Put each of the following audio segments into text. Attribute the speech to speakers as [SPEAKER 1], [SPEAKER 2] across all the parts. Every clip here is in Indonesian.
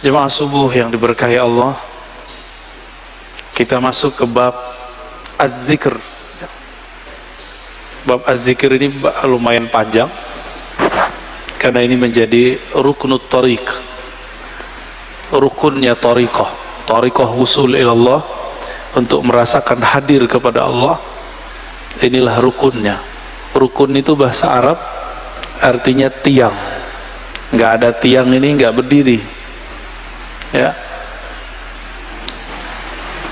[SPEAKER 1] Jemaah subuh yang diberkahi Allah, kita masuk ke bab az-zikr. Bab az-zikr ini lumayan panjang karena ini menjadi rukunut tariq, rukunnya tariqah wusul ilallah, untuk merasakan hadir kepada Allah. Inilah rukunnya. Rukun itu bahasa Arab artinya tiang. Nggak ada tiang ini nggak berdiri, ya.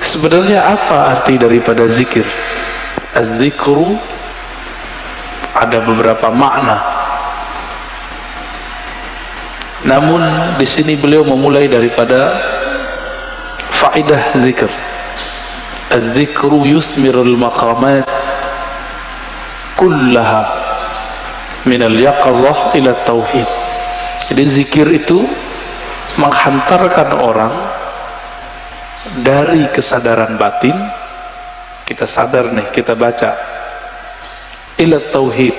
[SPEAKER 1] Sebenarnya apa arti daripada zikir? Az-zikru ada beberapa makna, namun di sini beliau memulai daripada faedah zikir. Az-zikru yusmirul maqamat kullaha minal yaqazah ila tauhid. Jadi zikir itu menghantarkan orang dari kesadaran batin, kita sadar nih, kita baca, ila tauhid,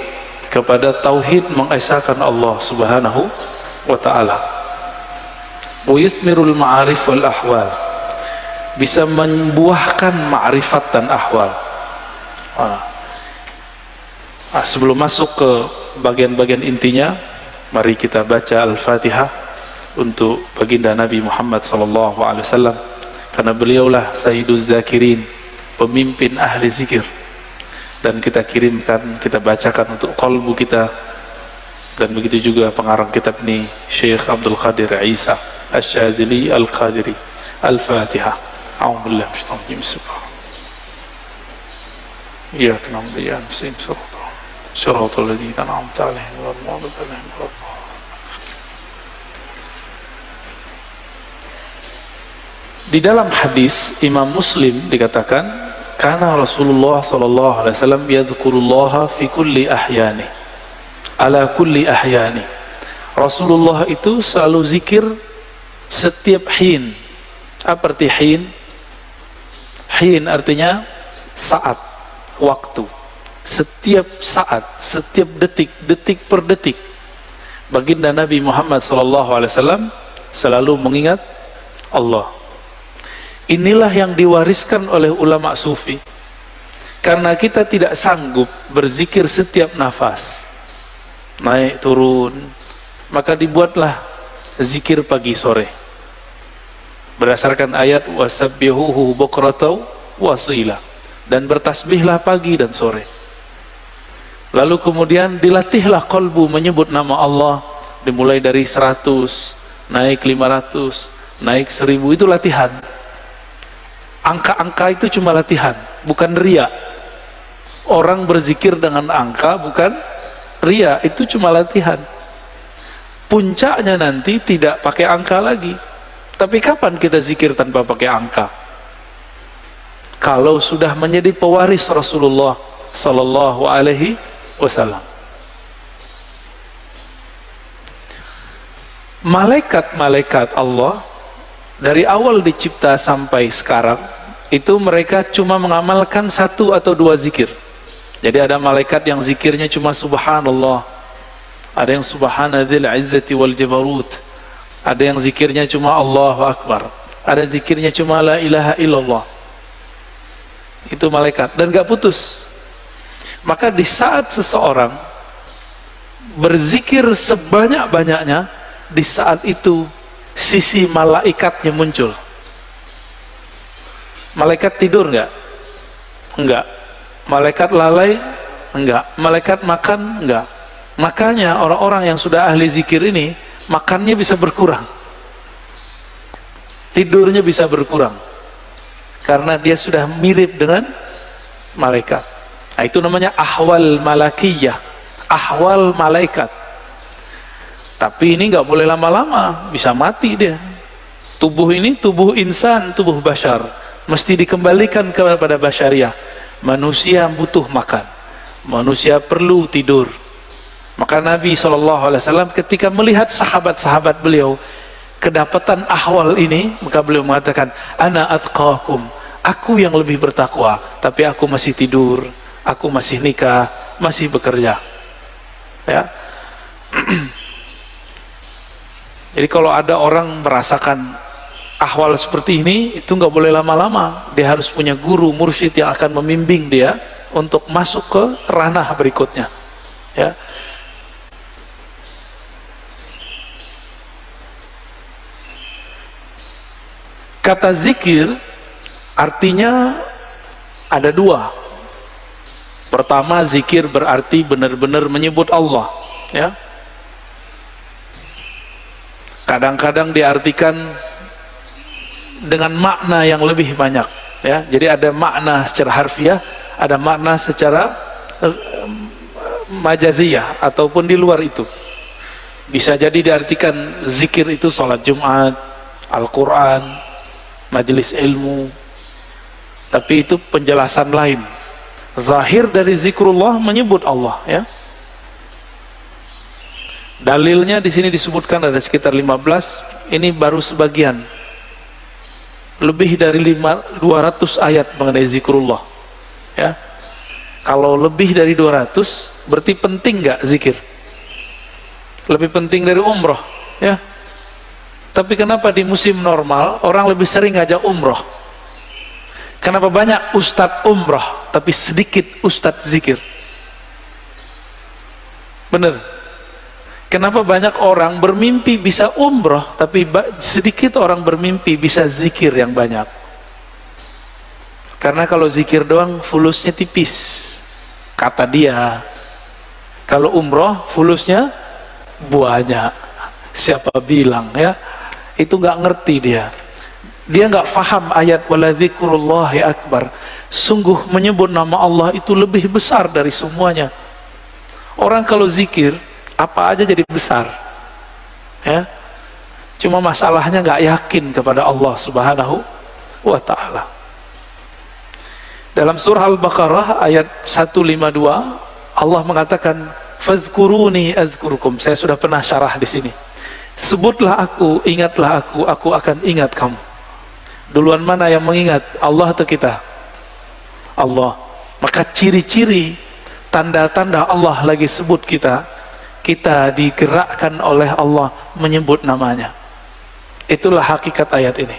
[SPEAKER 1] kepada tauhid, mengesahkan Allah subhanahu wa ta'ala. Wa yusmirul ma'arif wal ahwal, bisa membuahkan ma'rifat dan ahwal. Sebelum masuk ke bagian-bagian intinya, mari kita baca Al-Fatihah untuk baginda Nabi Muhammad SAW, karena beliaulah Sayyiduz Zakirin, pemimpin ahli zikir, dan kita kirimkan, kita bacakan untuk qalbu kita. Dan begitu juga pengarang kitab ini, Syekh Abdul Qadir Isa Asy-Syadzili Al-Qadiri. Al-Fatihah. A'udzubillahi minasyaitonir rajim. Iyyaka na'budu wa iyyaka nasta'in. Shiratal ladzina an'amta 'alaihim ghairil maghdubi 'alaihim waladdallin. Di dalam hadis Imam Muslim dikatakan, karena Rasulullah sallallahu alaihi wasallam yadhkurullaha fi kulli ahyani, ala kulli ahyani. Rasulullah itu selalu zikir setiap hin. Apa arti hin? Hin artinya saat, waktu. Setiap saat, setiap detik, detik per detik, baginda Nabi Muhammad SAW selalu mengingat Allah. Inilah yang diwariskan oleh ulama sufi, karena kita tidak sanggup berzikir setiap nafas, naik turun, maka dibuatlah zikir pagi sore berdasarkan ayat wasabbihuhu bukratan wasila, dan bertasbihlah pagi dan sore. Lalu kemudian dilatihlah qalbu menyebut nama Allah, dimulai dari 100, naik 500, naik 1000, itu latihan. Angka-angka itu cuma latihan, bukan ria. Orang berzikir dengan angka bukan ria, itu cuma latihan. Puncaknya nanti tidak pakai angka lagi. Tapi kapan kita zikir tanpa pakai angka? Kalau sudah menjadi pewaris Rasulullah sallallahu alaihi wasallam. Malaikat-malaikat Allah dari awal dicipta sampai sekarang itu mereka cuma mengamalkan 1 atau 2 zikir. Jadi ada malaikat yang zikirnya cuma subhanallah, ada yang subhanadzil izzati wal jabarut, ada yang zikirnya cuma Allahu akbar, ada yang zikirnya cuma la ilaha illallah. Itu malaikat, dan gak putus. Maka di saat seseorang berzikir sebanyak-banyaknya, di saat itu sisi malaikatnya muncul. Malaikat tidur enggak? Enggak. Malaikat lalai? Enggak. Malaikat makan? Enggak. Makanya orang-orang yang sudah ahli zikir ini, makannya bisa berkurang, tidurnya bisa berkurang, karena dia sudah mirip dengan malaikat. Nah, itu namanya ahwal malakiyah, ahwal malaikat. Tapi ini nggak boleh lama-lama, bisa mati dia. Tubuh ini tubuh insan, tubuh bashar, mesti dikembalikan kepada basyariah. Manusia butuh makan, manusia perlu tidur. Maka Nabi SAW ketika melihat sahabat-sahabat beliau kedapatan ahwal ini, maka beliau mengatakan, ana atqakum, aku yang lebih bertakwa, tapi aku masih tidur, aku masih nikah, masih bekerja. Ya. Jadi kalau ada orang merasakan ahwal seperti ini, itu nggak boleh lama-lama. Dia harus punya guru, mursyid yang akan membimbing dia untuk masuk ke ranah berikutnya. Ya. Kata zikir artinya ada dua. Pertama, zikir berarti benar-benar menyebut Allah, ya. Kadang-kadang diartikan dengan makna yang lebih banyak, ya. Jadi ada makna secara harfiah, ada makna secara majaziyah ataupun di luar itu. Bisa jadi diartikan zikir itu salat Jumat, Al-Quran, majelis ilmu, tapi itu penjelasan lain. Zahir dari zikrullah menyebut Allah, ya. Dalilnya di sini disebutkan ada sekitar 15, ini baru sebagian. Lebih dari 200 ayat mengenai zikrullah, ya. Kalau lebih dari 200 berarti penting nggak zikir? Lebih penting dari umroh, ya. Tapi kenapa di musim normal orang lebih sering ngajak umroh? Kenapa banyak ustadz umroh tapi sedikit ustadz zikir? Bener. Kenapa banyak orang bermimpi bisa umroh tapi sedikit orang bermimpi bisa zikir yang banyak? Karena kalau zikir doang fulusnya tipis, kata dia. Kalau umroh fulusnya banyak. Siapa bilang, ya? Itu nggak ngerti dia. Dia nggak faham ayat waladzikrullahi akbar. Sungguh menyebut nama Allah itu lebih besar dari semuanya. Orang kalau zikir apa aja jadi besar, ya. Cuma masalahnya nggak yakin kepada Allah Subhanahu wa ta'ala. Dalam surah Al-Baqarah ayat 152 Allah mengatakan fazkuruni azkurkum. Saya sudah pernah syarah di sini. Sebutlah aku, ingatlah aku akan ingat kamu. Duluan mana yang mengingat, Allah atau kita? Allah. Maka ciri-ciri tanda-tanda Allah lagi sebut kita digerakkan oleh Allah menyebut namanya. Itulah hakikat ayat ini.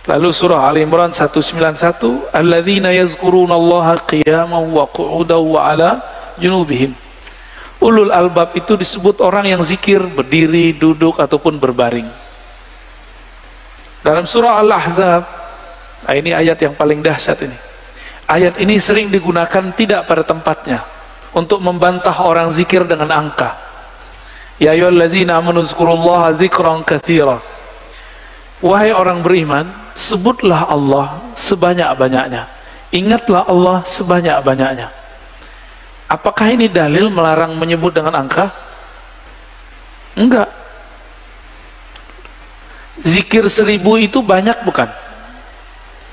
[SPEAKER 1] Lalu surah Ali Imran 191, alladzina yazkurunallaha qiyaman wa qu'udan wa ala junubihim. Ulul albab itu disebut orang yang zikir berdiri, duduk ataupun berbaring. Dalam surah Al-Ahzab, ini ayat yang paling dahsyat ini. Ayat ini sering digunakan tidak pada tempatnya untuk membantah orang zikir dengan angka. Ya ayyuhallazina amanu zkurullaha zikran katsira. Wahai orang beriman, sebutlah Allah sebanyak-banyaknya. Ingatlah Allah sebanyak-banyaknya. Apakah ini dalil melarang menyebut dengan angka? Enggak. Zikir 1000 itu banyak bukan?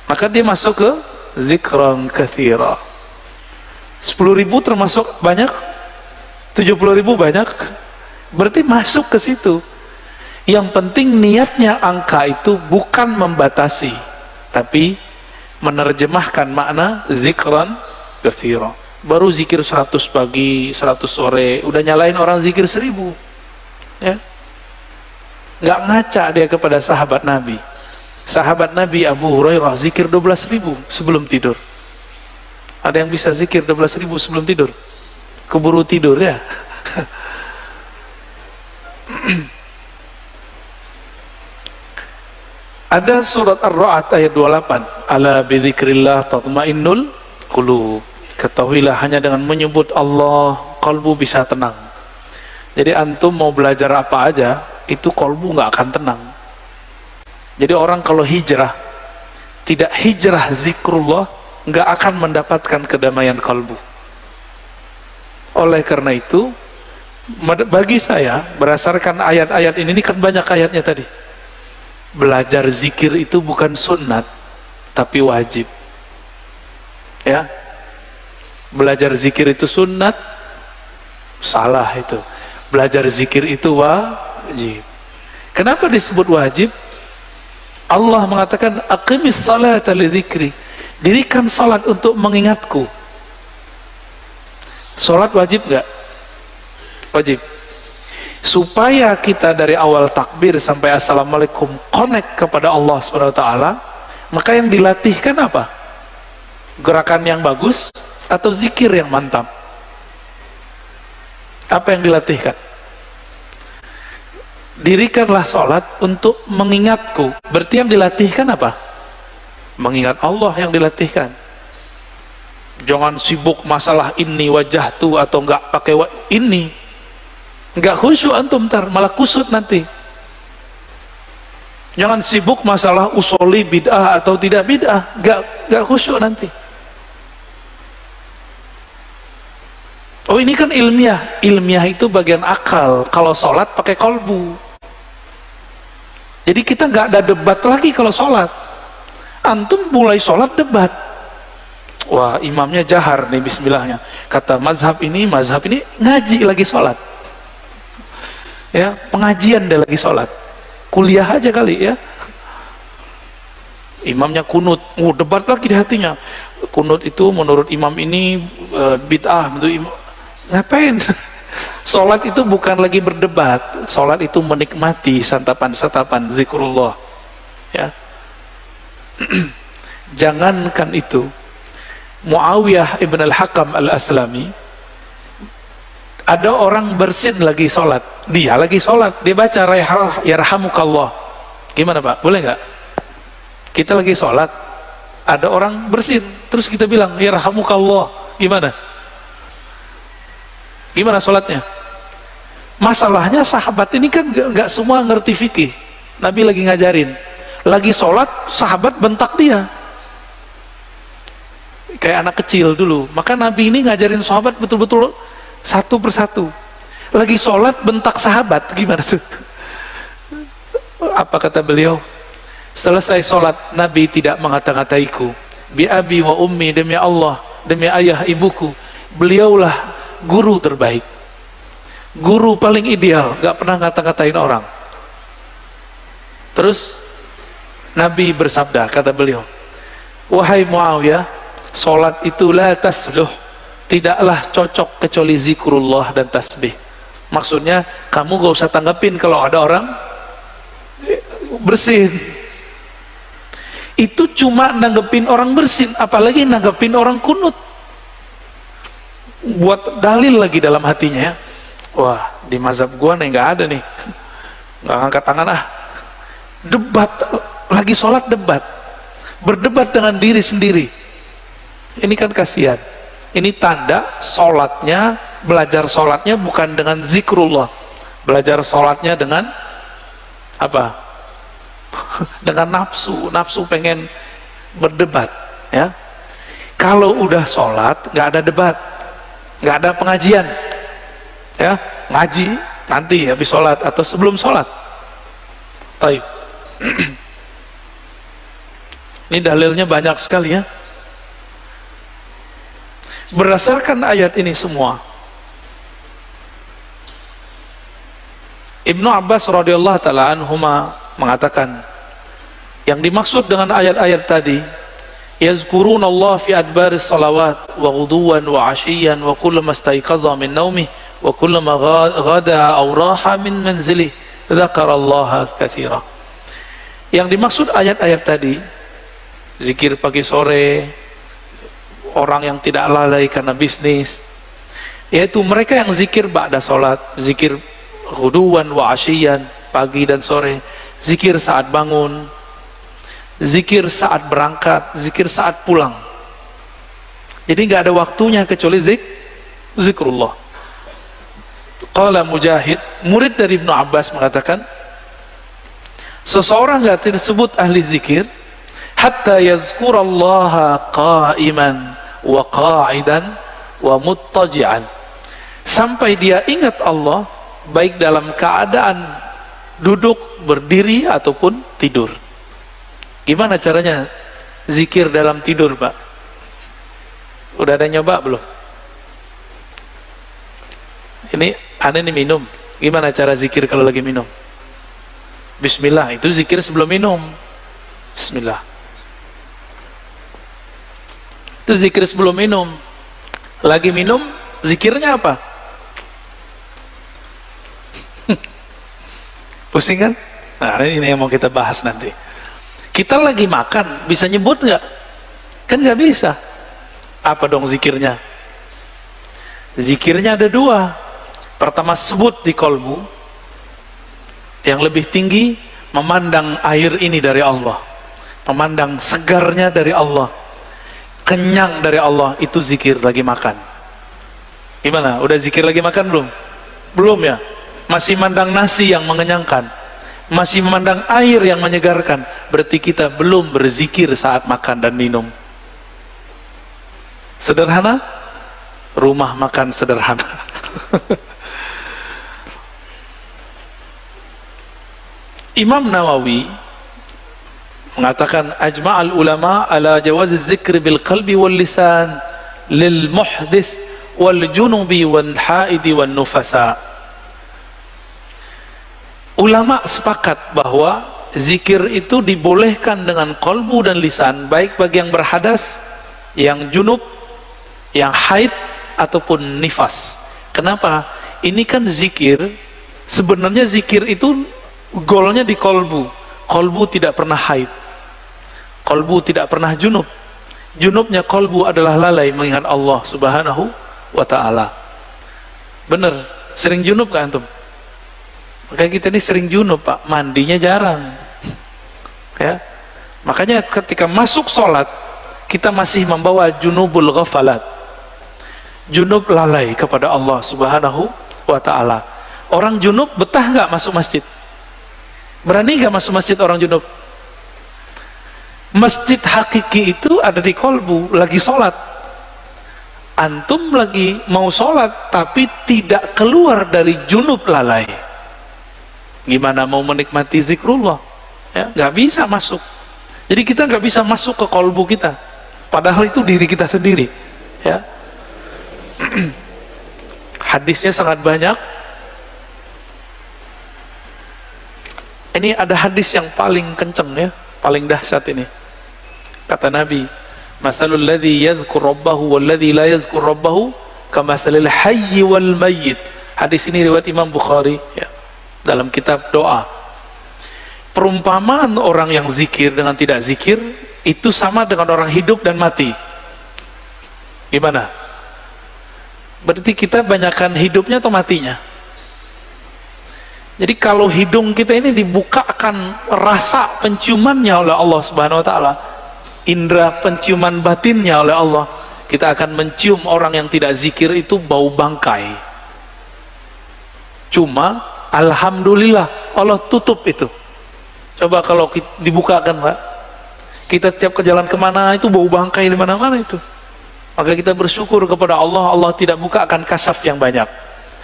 [SPEAKER 1] Maka dia masuk ke zikran katsira. 10.000 termasuk banyak? 70.000 banyak? Berarti masuk ke situ. Yang penting niatnya angka itu bukan membatasi, tapi menerjemahkan makna zikran katsira. Baru zikir 100 pagi, 100 sore, udah nyalain orang zikir 1000, ya. Nggak ngaca dia kepada sahabat Nabi. Sahabat Nabi Abu Hurairah zikir 12.000 sebelum tidur. Ada yang bisa zikir 12.000 sebelum tidur? Keburu tidur, ya. Ada surat Ar-Ra'd ayat 28, ala bidzikrillah tatmainnul qulub. Ketahuilah hanya dengan menyebut Allah kalbu bisa tenang. Jadi antum mau belajar apa aja, itu kalbu nggak akan tenang. Jadi orang kalau hijrah, tidak hijrah zikrullah, nggak akan mendapatkan kedamaian kalbu. Oleh karena itu, bagi saya, berdasarkan ayat-ayat ini kan banyak ayatnya tadi, belajar zikir itu bukan sunnat, tapi wajib, ya. Belajar zikir itu sunnat, salah itu. Belajar zikir itu wajib. Kenapa disebut wajib? Allah mengatakan aqimis salata lidzikri. Dirikan salat untuk mengingatku. Salat wajib enggak? Wajib. Supaya kita dari awal takbir sampai assalamualaikum connect kepada Allah SWT, maka yang dilatihkan apa? Gerakan yang bagus atau zikir yang mantap? Apa yang dilatihkan? Dirikanlah sholat untuk mengingatku. Berarti yang dilatihkan apa? Mengingat Allah yang dilatihkan. Jangan sibuk masalah ini wajah tuh atau enggak pakai ini. Enggak khusyuk antum ntar, malah kusut nanti. Jangan sibuk masalah usoli bid'ah atau tidak bid'ah, enggak khusyuk nanti. Oh ini kan ilmiah. Ilmiah itu bagian akal. Kalau sholat pakai kolbu. Jadi kita nggak ada debat lagi kalau sholat. Antum mulai sholat debat. Wah imamnya jahar nih bismillahnya. Kata mazhab ini ngaji lagi sholat. Ya pengajian dia lagi sholat. Kuliah aja kali ya. Imamnya kunut. Debat lagi di hatinya. Kunut itu menurut imam ini bid'ah. Ngapain? Sholat itu bukan lagi berdebat. Sholat itu menikmati santapan-santapan zikrullah. Ya. Jangankan itu, Muawiyah ibn al-Hakam al-Aslami, ada orang bersin lagi sholat. Dia lagi sholat, dia baca yarhamukallah. Gimana Pak? Boleh nggak? Kita lagi sholat, ada orang bersin, terus kita bilang yarhamukallah. Gimana? Gimana sholatnya? Masalahnya sahabat ini kan nggak semua ngerti fikih. Nabi lagi ngajarin, lagi sholat sahabat bentak dia kayak anak kecil dulu. Maka Nabi ini ngajarin sahabat betul-betul satu persatu. Lagi sholat bentak sahabat, gimana tuh? Apa kata beliau? Selesai sholat Nabi tidak mengata-ngataiku, bi abi wa ummi, demi Allah, demi ayah ibuku, beliaulah guru terbaik, guru paling ideal, gak pernah ngata-ngatain orang. Terus Nabi bersabda, kata beliau, wahai Muawiyah, sholat itu la tasluh, tidaklah cocok kecuali zikrullah dan tasbih. Maksudnya kamu gak usah tanggapin kalau ada orang bersin. Itu cuma nanggepin orang bersin, apalagi nanggepin orang kunut. Buat dalil lagi dalam hatinya ya. Wah di mazhab gua nih nggak ada nih, nggak angkat tangan ah. Debat, lagi sholat debat, berdebat dengan diri sendiri. Ini kan kasihan. Ini tanda sholatnya, belajar sholatnya bukan dengan zikrullah, belajar sholatnya dengan apa? Dengan nafsu pengen berdebat ya. Kalau udah sholat nggak ada debat, nggak ada pengajian ya, ngaji nanti habis sholat atau sebelum sholat. Baik. Ini dalilnya banyak sekali ya. Berdasarkan ayat ini semua, Ibnu Abbas radhiyallahu taala anhuma mengatakan, yang dimaksud dengan ayat-ayat tadi, yazkurunallah fi adbaris salawat wa ghuduwan wa ashiyan wa kullama istayqadha min naumih wa kullama ghada aw raha min manzilih dzakarallaha katsira. Yang dimaksud ayat-ayat tadi, zikir pagi sore, orang yang tidak lalai karena bisnis, yaitu mereka yang zikir ba'da sholat, zikir ghuduwan wa ashiyan, pagi dan sore, zikir saat bangun, zikir saat berangkat, zikir saat pulang. Jadi nggak ada waktunya kecuali zikrullah. Qala Mujahid, murid dari Ibnu Abbas, mengatakan, seseorang nggak disebut ahli zikir hatta yazkurallaha qa'iman wa qa'idan wa muttaji'an, sampai dia ingat Allah baik dalam keadaan duduk, berdiri ataupun tidur. Gimana caranya zikir dalam tidur, Pak? Udah ada nyoba belum? Ini aneh nih minum. Gimana cara zikir kalau lagi minum? Bismillah, itu zikir sebelum minum. Bismillah. Itu zikir sebelum minum. Lagi minum, zikirnya apa? Pusing kan? Nah, ini yang mau kita bahas nanti. Kita lagi makan, bisa nyebut nggak? Kan nggak bisa. Apa dong zikirnya? Zikirnya ada dua. Pertama, sebut di kolbu. Yang lebih tinggi, memandang air ini dari Allah, memandang segarnya dari Allah, kenyang dari Allah. Itu zikir lagi makan. Gimana? Udah zikir lagi makan belum? Belum ya? Masih mandang nasi yang mengenyangkan, masih memandang air yang menyegarkan. Berarti kita belum berzikir saat makan dan minum. Sederhana? Rumah makan sederhana. Imam Nawawi mengatakan, ajma'al ulama ala jawaz zikr bil qalbi wal lisan lil muhdits wal junubi wal haidi wal nufasa. Ulama sepakat bahwa zikir itu dibolehkan dengan kolbu dan lisan, baik bagi yang berhadas, yang junub, yang haid, ataupun nifas. Kenapa? Ini kan zikir, sebenarnya zikir itu golnya di kolbu. Kolbu tidak pernah haid, kolbu tidak pernah junub. Junubnya kolbu adalah lalai mengingat Allah subhanahu wa ta'ala. Bener, sering junub gak antum? Makanya kita ini sering junub Pak, mandinya jarang ya. Makanya ketika masuk sholat, kita masih membawa junubul ghafalat, junub lalai kepada Allah subhanahu wa ta'ala. Orang junub betah gak masuk masjid? Berani gak masuk masjid orang junub? Masjid hakiki itu ada di kolbu, lagi sholat. Antum lagi mau sholat tapi tidak keluar dari junub lalai, gimana mau menikmati zikrullah? Ya, nggak bisa masuk. Jadi kita nggak bisa masuk ke kolbu kita, padahal itu diri kita sendiri ya. Hadisnya sangat banyak. Ini ada hadis yang paling kenceng ya, paling dahsyat ini. Kata Nabi, masalul ladzi yadhkur rabbahu wal ladzi la yadhkur rabbahu kamasalil hayyi wal mayyit. Hadis ini riwayat Imam Bukhari ya, dalam kitab doa. Perumpamaan orang yang zikir dengan tidak zikir itu sama dengan orang hidup dan mati. Gimana? Berarti kita banyakkan hidupnya atau matinya? Jadi kalau hidung kita ini dibukakan rasa penciumannya oleh Allah subhanahu wa ta'ala, indera penciuman batinnya oleh Allah, kita akan mencium orang yang tidak zikir itu bau bangkai. Cuma alhamdulillah Allah tutup itu. Coba kalau dibukakan Pak, kita tiap ke jalan kemana itu bau bangkai di mana-mana itu. Maka kita bersyukur kepada Allah, Allah tidak bukakan kasyaf yang banyak.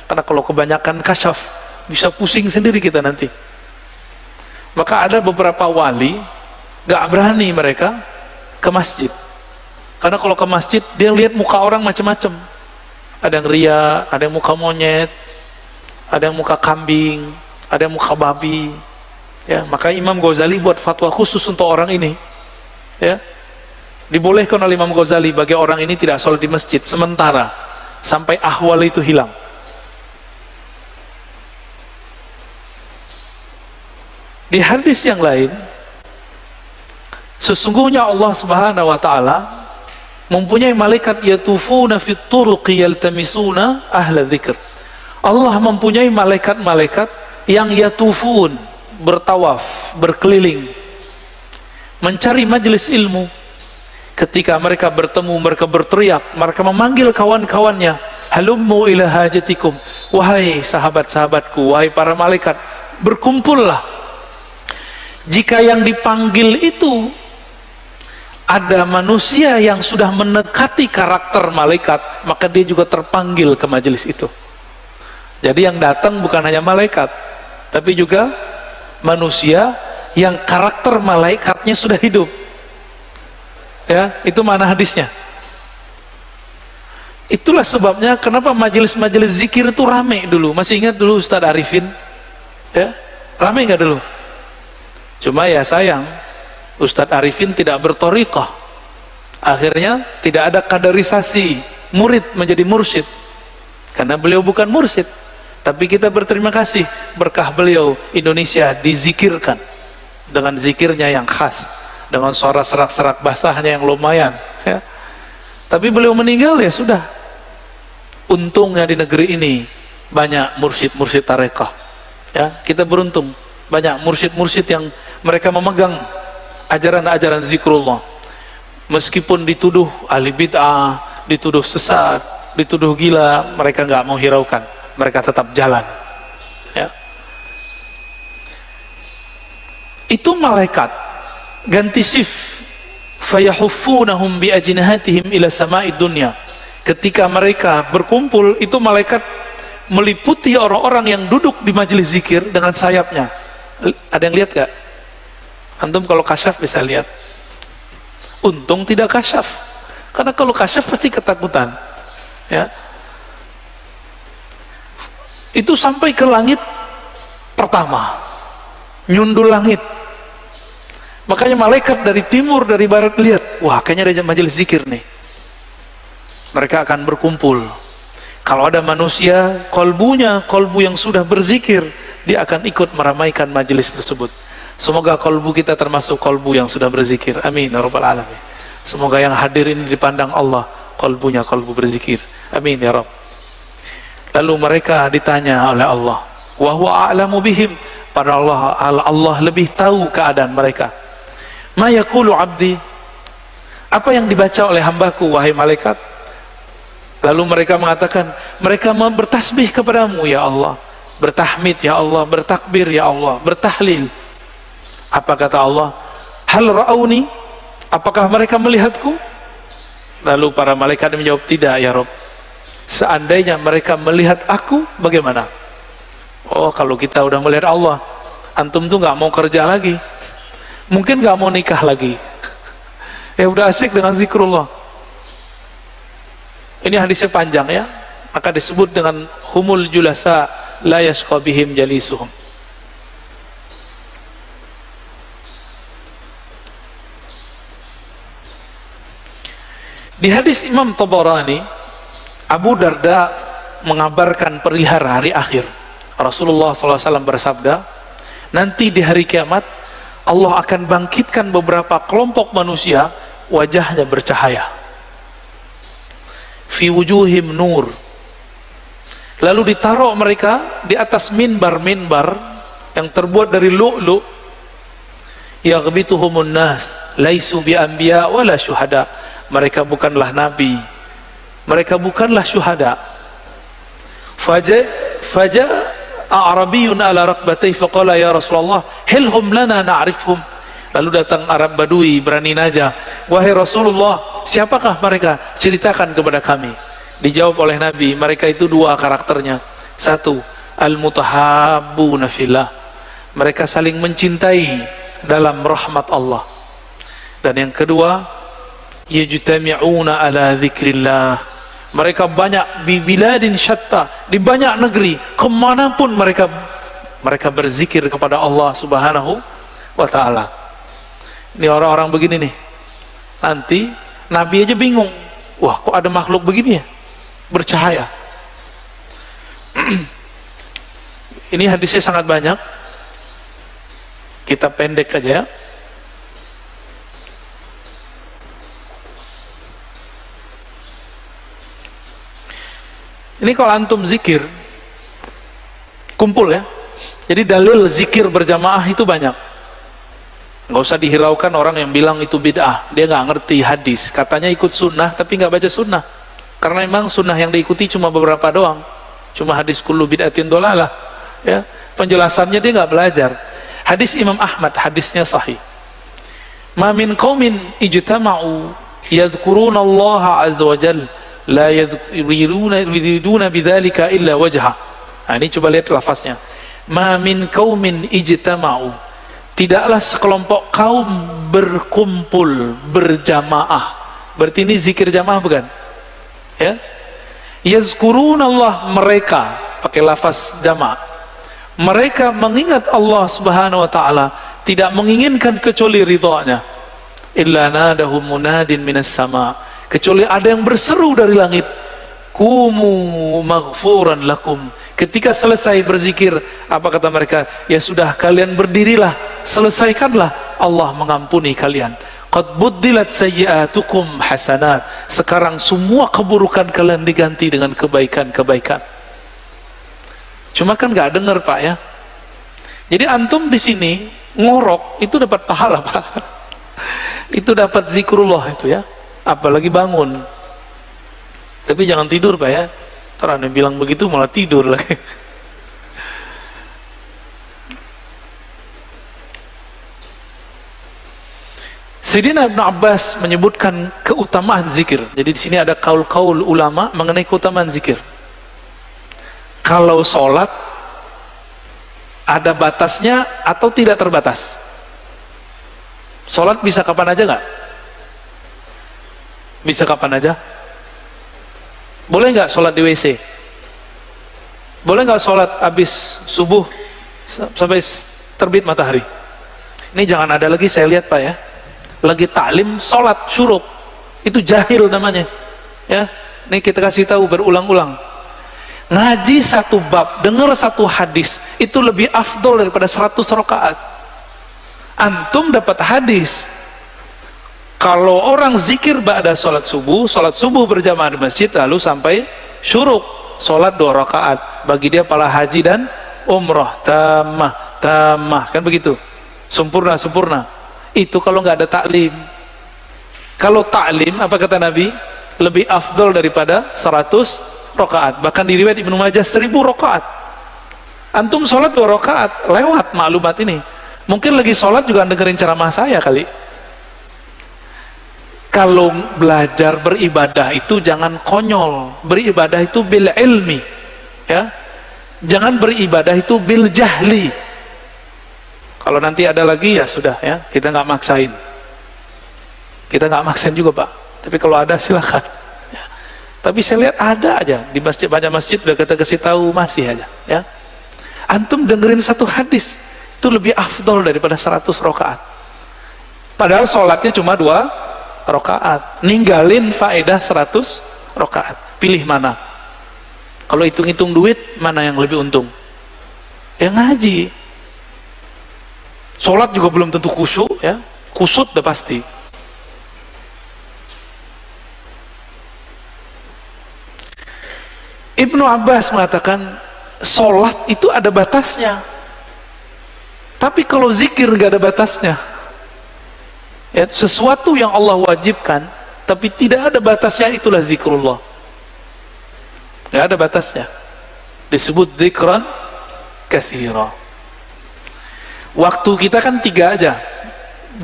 [SPEAKER 1] Karena kalau kebanyakan kasyaf bisa pusing sendiri kita nanti. Maka ada beberapa wali gak berani mereka ke masjid, karena kalau ke masjid dia lihat muka orang macam-macam. Ada yang ria, ada yang muka monyet, ada yang muka kambing, ada yang muka babi ya. Maka Imam Ghazali buat fatwa khusus untuk orang ini ya. Dibolehkan oleh Imam Ghazali bagi orang ini tidak sholat di masjid sementara sampai ahwal itu hilang. Di hadis yang lain, sesungguhnya Allah subhanahu wa ta'ala mempunyai malaikat yatufuna fit turuqi yaltamisuna ahla dzikr. Allah mempunyai malaikat-malaikat yang yatufun, bertawaf, berkeliling, mencari majelis ilmu. Ketika mereka bertemu, mereka berteriak, mereka memanggil kawan-kawannya, halummu ila hajatikum, wahai sahabat-sahabatku, wahai para malaikat, berkumpullah. Jika yang dipanggil itu ada manusia yang sudah mendekati karakter malaikat, maka dia juga terpanggil ke majelis itu. Jadi yang datang bukan hanya malaikat, tapi juga manusia yang karakter malaikatnya sudah hidup ya. Itu mana hadisnya. Itulah sebabnya kenapa majelis-majelis zikir itu rame dulu. Masih ingat dulu Ustadz Arifin ya, rame nggak dulu? Cuma ya sayang, Ustadz Arifin tidak berthariqah, akhirnya tidak ada kaderisasi murid menjadi mursyid, karena beliau bukan mursyid. Tapi kita berterima kasih, berkah beliau Indonesia dizikirkan dengan zikirnya yang khas, dengan suara serak-serak basahnya yang lumayan, ya. Tapi beliau meninggal, ya sudah. Untungnya di negeri ini banyak mursyid-mursyid tarekah, ya. Kita beruntung banyak mursyid-mursyid yang mereka memegang ajaran-ajaran zikrullah, meskipun dituduh ahli bid'ah, dituduh sesat, dituduh gila, mereka nggak mau hiraukan, mereka tetap jalan, ya. Itu malaikat ganti shift, fayahuffunahum bi ajnihatihim ila sama'id dunya. Ketika mereka berkumpul, itu malaikat meliputi orang-orang yang duduk di majelis zikir dengan sayapnya. Ada yang lihat gak? Antum kalau kasyaf bisa lihat. Untung tidak kasyaf, karena kalau kasyaf pasti ketakutan, ya. Itu sampai ke langit pertama, nyundul langit. Makanya malaikat dari timur, dari barat lihat, wah kayaknya ada majelis zikir nih. Mereka akan berkumpul. Kalau ada manusia, kolbu yang sudah berzikir, dia akan ikut meramaikan majelis tersebut. Semoga kolbu kita termasuk kolbu yang sudah berzikir. Amin ya rabbal alamin. Semoga yang hadir ini dipandang Allah kolbunya kolbu berzikir. Amin ya rabb. Lalu mereka ditanya oleh Allah, wa huwa a'lamu bihim, pada Allah lebih tahu keadaan mereka. Ma yaqulu abdi, apa yang dibaca oleh hambaku wahai malaikat? Lalu mereka mengatakan, mereka bertasbih kepadamu ya Allah, bertahmid ya Allah, bertakbir ya Allah, bertahlil. Apa kata Allah? Hal ra'auni, apakah mereka melihatku? Lalu para malaikat menjawab, tidak ya Rabb. Seandainya mereka melihat aku, bagaimana? Oh, kalau kita udah melihat Allah, antum tuh nggak mau kerja lagi, mungkin nggak mau nikah lagi, ya udah asik dengan zikrullah. Ini hadisnya panjang, ya, maka disebut dengan humul julasa la yashqa bihim jalisuhum. Di hadis Imam Tabarani, Abu Darda mengabarkan perihal hari akhir. Rasulullah SAW bersabda, nanti di hari kiamat Allah akan bangkitkan beberapa kelompok manusia, wajahnya bercahaya, fi wujuhim nur. Lalu ditaruh mereka di atas minbar-minbar yang terbuat dari lu'lu', yaghbituhumun nas laisu bi anbiya wala syuhada. Mereka bukanlah nabi, mereka bukanlah syuhada. Faja a'rabiyun ala raqbatai faqala ya Rasulullah hilhum lana na'rifhum. Lalu datang Arab Badui berani najah, wahai Rasulullah, siapakah mereka? Ceritakan kepada kami. Dijawab oleh Nabi, mereka itu dua karakternya. Satu, al-mutahabbuna fillah, mereka saling mencintai dalam rahmat Allah. Dan yang kedua, yajtami'una ala dzikrillah, mereka banyak di biladin syatta, di banyak negeri, kemanapun mereka berzikir kepada Allah subhanahu wa ta'ala. Ini orang-orang begini nih, nanti Nabi aja bingung, wah kok ada makhluk begini ya, bercahaya. Ini hadisnya sangat banyak, kita pendek aja ya. Ini kalau antum zikir kumpul ya, jadi dalil zikir berjamaah itu banyak. Nggak usah dihiraukan orang yang bilang itu bid'ah, dia nggak ngerti hadis, katanya ikut sunnah tapi nggak baca sunnah, karena memang sunnah yang diikuti cuma beberapa doang, cuma hadis kullu bid'atin dolalah, ya, penjelasannya dia nggak belajar. Hadis Imam Ahmad, hadisnya sahih, ma min qaumin ijtama'u yadhkuruna Allah azza wa jalla la yuriduna bidzalika illa wajha. Nah, ini coba lihat lafaznya, ma min qaumin ijtama'u, tidaklah sekelompok kaum berkumpul berjamaah. Berarti ini zikir jamaah bukan? Ya, yazkuruna Allah, mereka pakai lafaz jamaah, mereka mengingat Allah subhanahu wa ta'ala, tidak menginginkan kecuali ridhonya. Illa nadahum munadin minas sama, kecuali ada yang berseru dari langit, kumu maghfuran lakum, Ketika selesai berzikir, apa kata mereka? Ya sudah, kalian berdirilah, selesaikanlah, Allah mengampuni kalian. Qad buddilat sayyi'atukum hasanat. Sekarang semua keburukan kalian diganti dengan kebaikan-kebaikan. Cuma kan nggak dengar Pak ya. Jadi antum di sini ngorok itu dapat pahala Pak. Itu dapat zikrullah itu ya. Apalagi bangun. Tapi jangan tidur Pak ya. Ntar Anda bilang begitu malah tidur lagi. Sayyidina Ibnu Abbas menyebutkan keutamaan zikir. Jadi di sini ada kaul-kaul ulama mengenai keutamaan zikir. Kalau sholat ada batasnya atau tidak terbatas? Sholat bisa kapan aja nggak? Bisa kapan aja? Boleh nggak sholat di WC? Boleh nggak sholat habis subuh sampai terbit matahari? Ini jangan ada lagi, saya lihat Pak ya, lagi taklim sholat syuruk, itu jahil namanya ya. Ini kita kasih tahu berulang-ulang. Ngaji satu bab, dengar satu hadis, itu lebih afdol daripada 100 rakaat. Antum dapat hadis kalau orang zikir ba'da sholat subuh berjamaah di masjid, lalu sampai syuruk, sholat 2 rakaat, bagi dia pahala haji dan umrah, tamah, kan begitu, sempurna. Itu kalau nggak ada taklim. Kalau taklim, apa kata Nabi? Lebih afdol daripada 100 rakaat. Bahkan di riwayat Ibnu Majah 1000 rakaat. Antum sholat 2 rakaat, lewat maklumat ini. Mungkin lagi sholat juga dengerin ceramah saya kali. Kalau belajar beribadah itu jangan konyol. Beribadah itu bil ilmi ya. Jangan beribadah itu bil jahli. Kalau nanti ada lagi ya sudah ya, kita nggak maksain. Kita nggak maksain juga Pak. Tapi kalau ada silakan. Ya. Tapi saya lihat ada aja di masjid, banyak masjid udah kita kasih tahu masih aja. Ya. Antum dengerin satu hadis itu lebih afdol daripada 100 rakaat. Padahal sholatnya cuma 2 rakaat. Ninggalin faedah 100 rakaat. Pilih mana? Kalau hitung-hitung duit mana yang lebih untung? Ya ngaji. Sholat juga belum tentu khusyuk ya, kusut udah pasti. Ibnu Abbas mengatakan sholat itu ada batasnya, tapi kalau zikir gak ada batasnya ya, sesuatu yang Allah wajibkan tapi tidak ada batasnya, itulah zikrullah. Gak ada batasnya, disebut zikran katsira. Waktu kita kan 3 aja,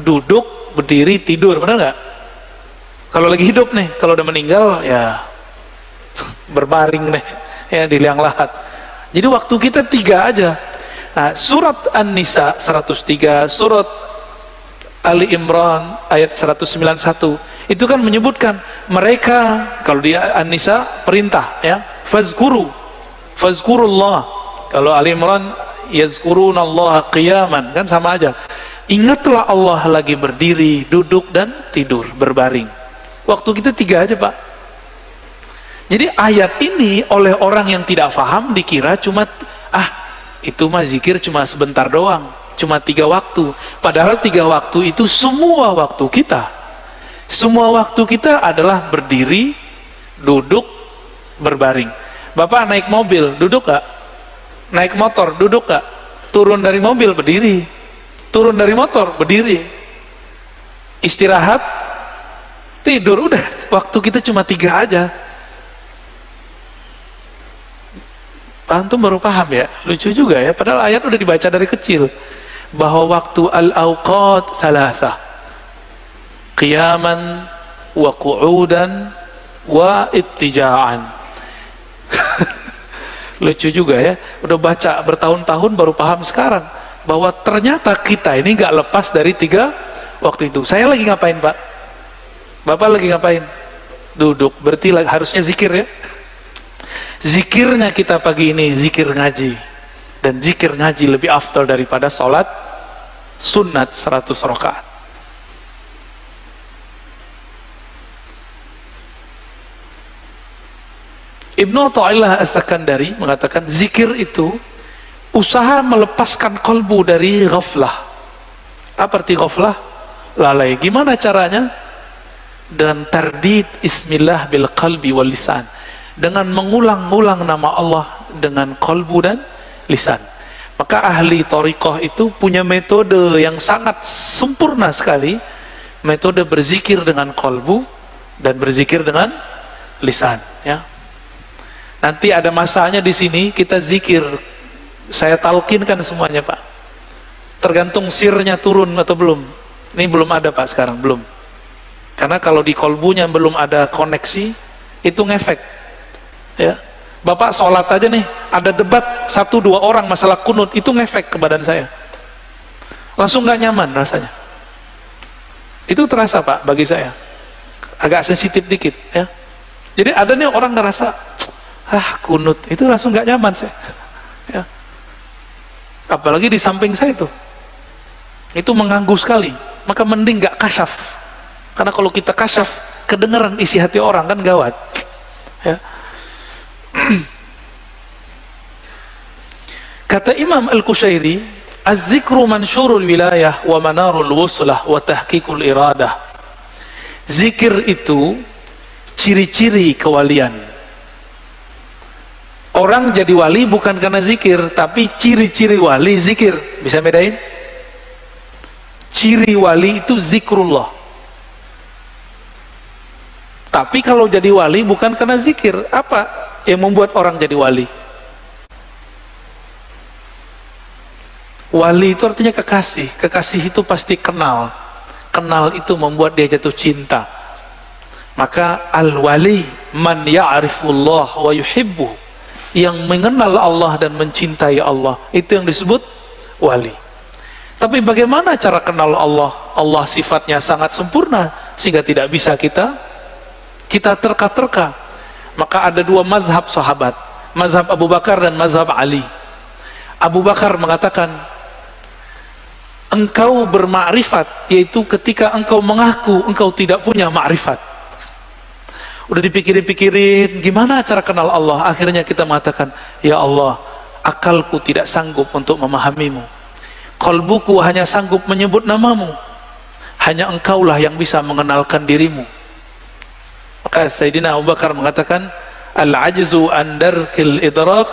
[SPEAKER 1] duduk, berdiri, tidur, benar nggak? Kalau lagi hidup nih, kalau udah meninggal ya berbaring deh ya di liang lahat. Jadi waktu kita 3 aja. Nah, surat An-Nisa 103, surat Ali Imran ayat 191 itu kan menyebutkan mereka, kalau di An-Nisa perintah ya, fazkurullah. Kalau Ali Imran yazkurunallaha qiyaman, kan sama aja. Ingatlah Allah lagi berdiri, duduk dan tidur, berbaring. Waktu kita 3 aja Pak. Jadi ayat ini oleh orang yang tidak paham dikira cuma itu mah zikir cuma sebentar doang, cuma 3 waktu. Padahal 3 waktu itu semua waktu kita. Semua waktu kita adalah berdiri, duduk, berbaring. Bapak naik mobil, duduk gak? Naik motor, duduk gak? Turun dari mobil, berdiri. Turun dari motor, berdiri. Istirahat, tidur, udah. Waktu kita cuma 3 aja. Antum baru paham ya? Lucu juga ya, padahal ayat udah dibaca dari kecil. Bahwa waktu al-awqat thalatha, qiyaman wa qu'udan wa ittija'an. Lucu juga ya, udah baca bertahun-tahun baru paham sekarang bahwa ternyata kita ini gak lepas dari 3 waktu itu. Saya lagi ngapain Pak? Bapak lagi ngapain? Duduk, berarti harusnya zikir ya. Zikirnya kita pagi ini zikir ngaji, dan zikir ngaji lebih afdal daripada sholat sunat 100 rakaat. Ibnu Athaillah As-Sakandari mengatakan zikir itu usaha melepaskan kolbu dari ghaflah. Apa arti ghaflah? Lalai. Gimana caranya? Dan tardid ismillah bil qalbi wal lisan, dengan mengulang-ulang nama Allah dengan kolbu dan lisan. Maka ahli thariqah itu punya metode yang sangat sempurna sekali, metode berzikir dengan kolbu dan berzikir dengan lisan, ya. Nanti ada masanya di sini kita zikir, saya talkinkan semuanya, Pak. Tergantung sirnya turun atau belum. Ini belum ada, Pak, sekarang belum. Karena kalau di kolbunya belum ada koneksi, itu ngefek, ya. Bapak sholat aja nih, ada debat 1-2 orang masalah kunut, itu ngefek ke badan saya, langsung nggak nyaman rasanya. Itu terasa, Pak, bagi saya agak sensitif dikit, ya. Jadi ada nih orang ngerasa kunut, itu langsung nggak nyaman saya, ya. Apalagi di samping saya itu mengganggu sekali. Maka mending nggak kasyaf. Karena kalau kita kasyaf, kedengaran isi hati orang, kan gawat, ya. Kata Imam Al-Qushairi, az-zikru mansyurul wilayah wa manarul wuslah wa tahqiqul iradah. Zikir itu ciri-ciri kewalian. Orang jadi wali bukan karena zikir, tapi ciri-ciri wali zikir. Bisa bedain? Ciri wali itu zikrullah. Tapi kalau jadi wali bukan karena zikir. Apa yang membuat orang jadi wali? Wali itu artinya kekasih. Kekasih itu pasti kenal. Kenal itu membuat dia jatuh cinta. Maka al-wali man ya'rifullah wa yuhibbuh, yang mengenal Allah dan mencintai Allah, itu yang disebut wali. Tapi bagaimana cara kenal Allah? Allah sifatnya sangat sempurna sehingga tidak bisa kita terka-terka. Maka ada 2 mazhab sahabat, mazhab Abu Bakar dan mazhab Ali. Abu Bakar mengatakan, engkau bermakrifat yaitu ketika engkau mengaku engkau tidak punya makrifat. Udah dipikirin, gimana cara kenal Allah? Akhirnya kita mengatakan, ya Allah, akalku tidak sanggup untuk memahamimu, qalbuku hanya sanggup menyebut namamu, hanya engkaulah yang bisa mengenalkan dirimu. Maka Sayyidina Abu Bakar mengatakan, al-ajzu an darkil idrak.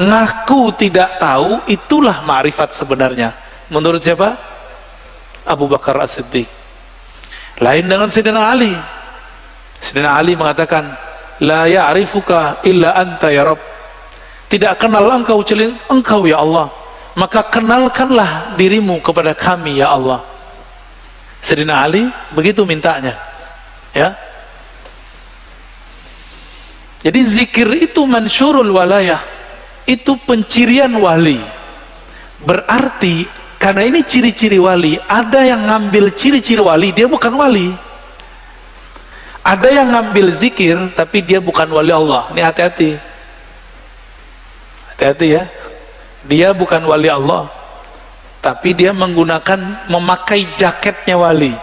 [SPEAKER 1] Ngaku tidak tahu, itulah ma'rifat sebenarnya. Menurut siapa? Abu Bakar As-Siddiq. Lain dengan Sayyidina Ali. Sayyidina Ali mengatakan, la ya'rifuka illa anta ya Rabb. Tidak kenal engkau kecuali engkau ya Allah, maka kenalkanlah dirimu kepada kami ya Allah. Sayyidina Ali begitu mintanya, ya. Jadi zikir itu mansyurul walayah, itu pencirian wali. Berarti karena ini ciri-ciri wali, ada yang ngambil ciri-ciri wali, dia bukan wali. Ada yang ngambil zikir tapi dia bukan wali Allah. Ini hati-hati, hati-hati, ya. Dia bukan wali Allah, tapi dia memakai jaketnya wali,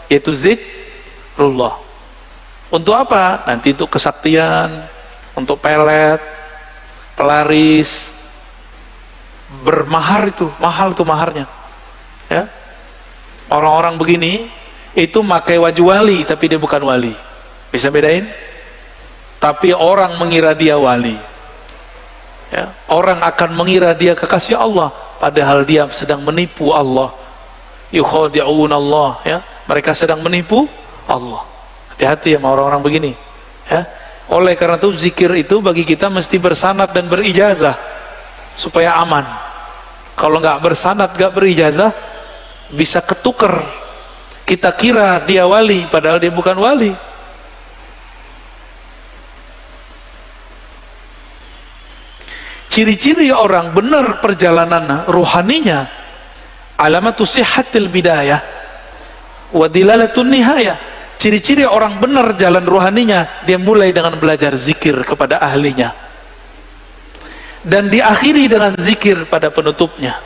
[SPEAKER 1] yaitu zikrullah. Untuk apa? Nanti untuk kesaktian, untuk pelet, pelaris, bermahar, itu mahal, itu maharnya, ya. Orang-orang begini itu pakai wajah wali tapi dia bukan wali. Bisa bedain? Tapi orang mengira dia wali, ya. Orang akan mengira dia kekasih Allah, padahal dia sedang menipu Allah. Yukhadi'un Allah, ya. Mereka sedang menipu Allah. Hati-hati sama orang-orang begini, ya. Oleh karena itu zikir itu bagi kita mesti bersanad dan berijazah supaya aman. Kalau nggak bersanad, nggak berijazah, bisa ketukar. Kita kira dia wali padahal dia bukan wali. Ciri-ciri orang benar perjalanan ruhaninya, alamatus sihhatil bidayah wa dilalatun nihayah. Ciri-ciri orang benar jalan ruhaninya, dia mulai dengan belajar zikir kepada ahlinya dan diakhiri dengan zikir pada penutupnya.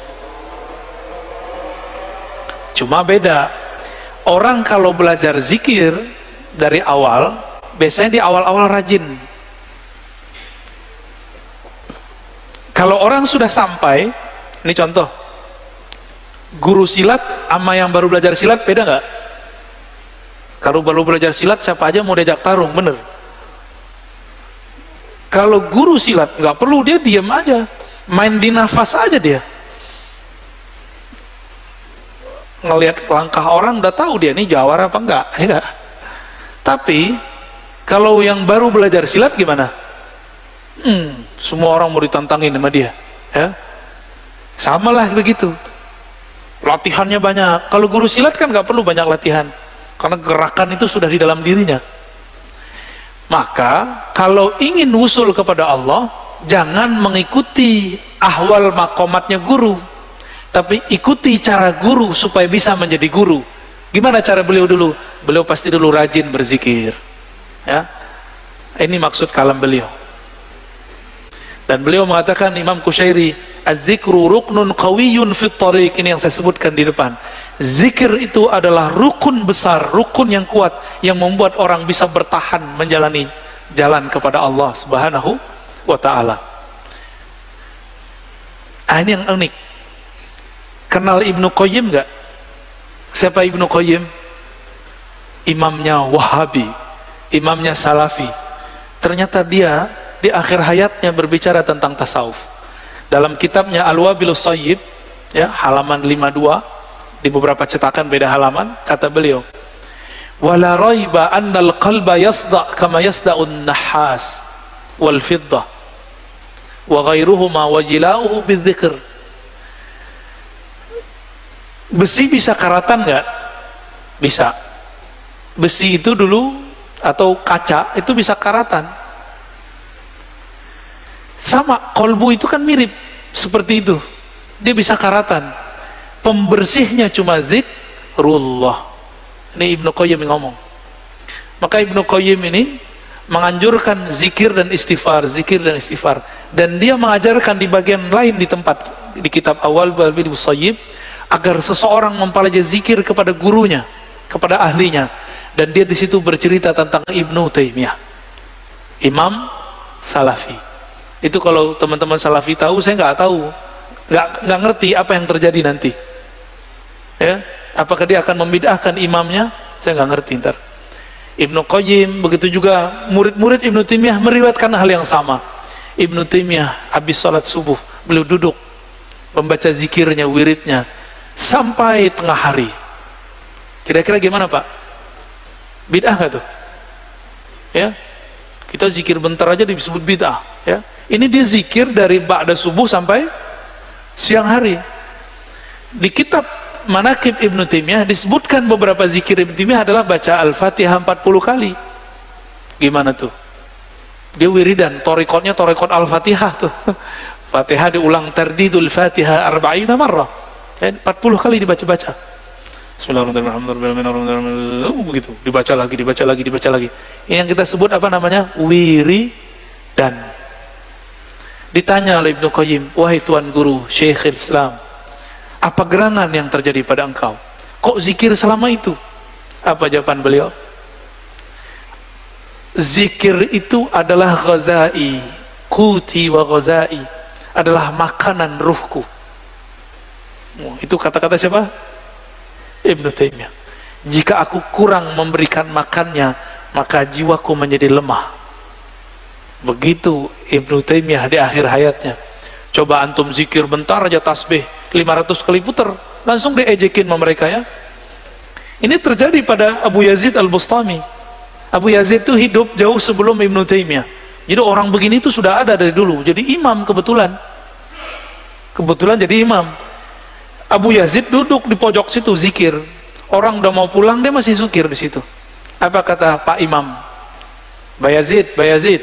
[SPEAKER 1] Cuma beda, orang kalau belajar zikir dari awal, biasanya di awal-awal rajin, orang sudah sampai, ini contoh, guru silat sama yang baru belajar silat beda nggak? Kalau baru belajar silat siapa aja mau diajak tarung, bener. Kalau guru silat nggak perlu, dia diam aja, main di nafas aja dia. Ngelihat langkah orang udah tahu dia ini jawara apa enggak, ya enggak? Tapi kalau yang baru belajar silat gimana? Semua orang mau ditantangin sama dia, ya. Sama lah begitu. Latihannya banyak. Kalau guru silat kan nggak perlu banyak latihan, karena gerakan itu sudah di dalam dirinya. Maka kalau ingin wusul kepada Allah, jangan mengikuti ahwal makomatnya guru, tapi ikuti cara guru supaya bisa menjadi guru. Gimana cara beliau dulu? Beliau pasti dulu rajin berzikir, ya. Ini maksud kalam beliau. Dan beliau mengatakan, Imam Kusyairi, az-zikru ruknun qawiyyun fit thariq. Ini yang saya sebutkan di depan. Zikir itu adalah rukun besar, rukun yang kuat, yang membuat orang bisa bertahan menjalani jalan kepada Allah Subhanahu wa ta'ala. Ini yang unik. Kenal Ibnu Qayyim nggak? Siapa Ibnu Qayyim? Imamnya Wahabi, imamnya Salafi. Ternyata dia di akhir hayatnya berbicara tentang tasawuf. Dalam kitabnya Al-Wabilus Shayyib, ya, halaman 52, di beberapa cetakan beda halaman, kata beliau, wala raiba annal qalba yasda' kama yasda'un nahas wal fiddah wa ghairuhuma wa jila'uhu bidzikr. Besi bisa karatan nggak? Bisa. Besi itu dulu, atau kaca itu bisa karatan. Sama, kolbu itu kan mirip seperti itu, dia bisa karatan. Pembersihnya cuma zikrullah. Ini Ibnu Qayyim yang ngomong. Maka Ibnu Qayyim ini menganjurkan zikir dan istighfar, zikir dan istighfar. Dan dia mengajarkan di bagian lain di tempat, di kitab awal Wabilus Shayyib, agar seseorang mempelajari zikir kepada gurunya, kepada ahlinya. Dan dia di situ bercerita tentang Ibnu Taimiyah, imam Salafi. Itu kalau teman-teman Salafi tahu, saya nggak tahu, nggak ngerti apa yang terjadi nanti, ya. Apakah dia akan membid'ahkan imamnya? Saya nggak ngerti ntar. Ibnu Qayyim, begitu juga murid-murid Ibnu Taimiyah meriwayatkan hal yang sama. Ibnu Taimiyah habis sholat subuh, beliau duduk membaca zikirnya, wiridnya sampai tengah hari. Kira-kira gimana, Pak? Bid'ah nggak tuh? Ya, kita zikir bentar aja disebut bid'ah, ya. Ini dia zikir dari ba'da subuh sampai siang hari. Di kitab Manaqib Ibnu Taimiyah disebutkan beberapa zikir Ibnu Taimiyah adalah baca Al-Fatihah 40 kali. Gimana tuh? Dia wiridan, torikotnya torikot Al-Fatihah tuh. Fatihah diulang tardidul Fatihah 40 marrah. 40 kali dibaca-baca. Bismillahirrahmanirrahim. Begitu, dibaca lagi, dibaca lagi, dibaca lagi. Ini yang kita sebut apa namanya? Wiridan. Ditanya oleh Ibnu Qayyim, wahai Tuan Guru, Syekhul Islam, apa gerangan yang terjadi pada engkau? Kok zikir selama itu? Apa jawaban beliau? Zikir itu adalah ghazai, quti wa ghazai, adalah makanan ruhku. Itu kata-kata siapa? Ibnu Taimiyah. Jika aku kurang memberikan makannya, maka jiwaku menjadi lemah. Begitu Ibnu Taimiyah di akhir hayatnya. Coba antum zikir bentar aja tasbih 500 kali putar, langsung diejekin sama mereka, ya. Ini terjadi pada Abu Yazid Al-Bustami. Abu Yazid itu hidup jauh sebelum Ibnu Taimiyah. Jadi orang begini itu sudah ada dari dulu. Jadi imam kebetulan. Kebetulan jadi imam. Abu Yazid duduk di pojok situ zikir. Orang udah mau pulang, dia masih zikir di situ. Apa kata Pak Imam? Bayazid, Bayazid,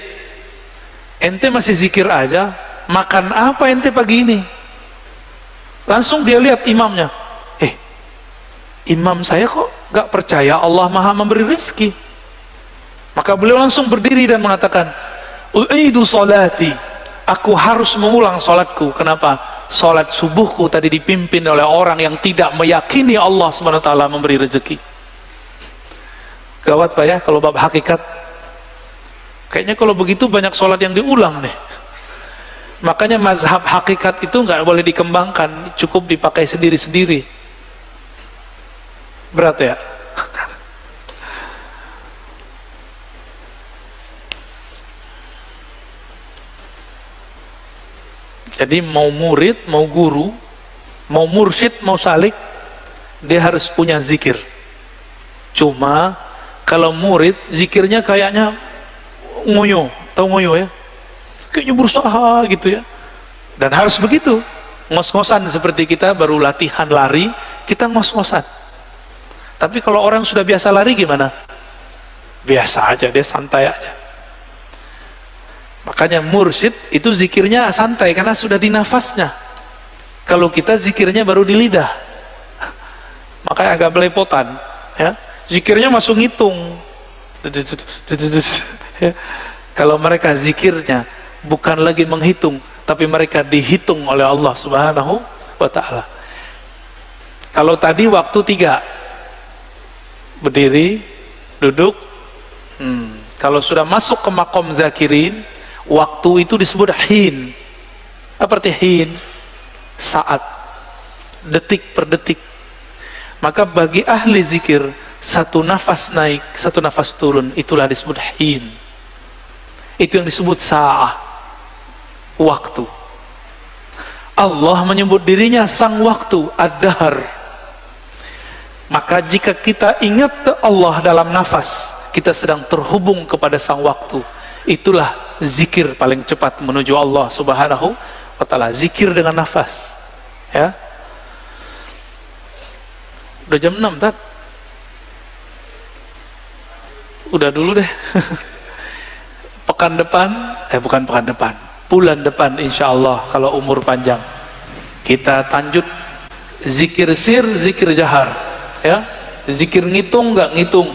[SPEAKER 1] ente masih zikir aja, makan apa ente pagi ini? Langsung dia lihat imamnya, imam saya kok gak percaya Allah maha memberi rezeki. Maka beliau langsung berdiri dan mengatakan, u'idu sholati, aku harus mengulang sholatku. Kenapa? Sholat subuhku tadi dipimpin oleh orang yang tidak meyakini Allah SWT memberi rezeki. Gawat Pak ya, kalau bab hakikat. Kayaknya kalau begitu banyak sholat yang diulang nih. Makanya mazhab hakikat itu nggak boleh dikembangkan, cukup dipakai sendiri-sendiri. Berat ya? Jadi mau murid, mau guru, mau mursyid, mau salik, dia harus punya zikir. Cuma kalau murid, zikirnya kayaknya ngoyo, tahu ngoyo ya? Kayaknya berusaha gitu ya. Dan harus begitu, ngos-ngosan seperti kita baru latihan lari, kita ngos-ngosan. Tapi kalau orang sudah biasa lari gimana? Biasa aja, dia santai aja. Makanya mursyid itu zikirnya santai karena sudah di nafasnya. Kalau kita zikirnya baru di lidah, makanya agak belepotan ya. Zikirnya masuk ngitung. Kalau mereka zikirnya bukan lagi menghitung, tapi mereka dihitung oleh Allah Subhanahu wa ta'ala. Kalau tadi waktu 3, berdiri, duduk. Kalau sudah masuk ke makom zakirin, waktu itu disebut hin. Apa arti hin? Saat, detik per detik. Maka bagi ahli zikir, satu nafas naik, satu nafas turun, itulah disebut hin. Itu yang disebut sa'ah, waktu. Allah menyebut dirinya sang waktu, ad-dahr. Maka jika kita ingat Allah dalam nafas, kita sedang terhubung kepada sang waktu. Itulah zikir paling cepat menuju Allah Subhanahu wa ta'ala. Zikir dengan nafas ya. Udah jam 6 Tat? Udah dulu deh. Pekan depan, bukan pekan depan, bulan depan insya Allah kalau umur panjang, kita lanjut zikir sir, zikir jahar ya. Zikir ngitung nggak ngitung,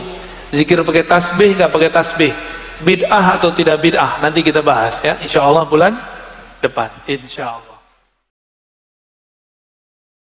[SPEAKER 1] zikir pakai tasbih nggak pakai tasbih, bid'ah atau tidak bid'ah, nanti kita bahas ya insya Allah bulan depan insya Allah.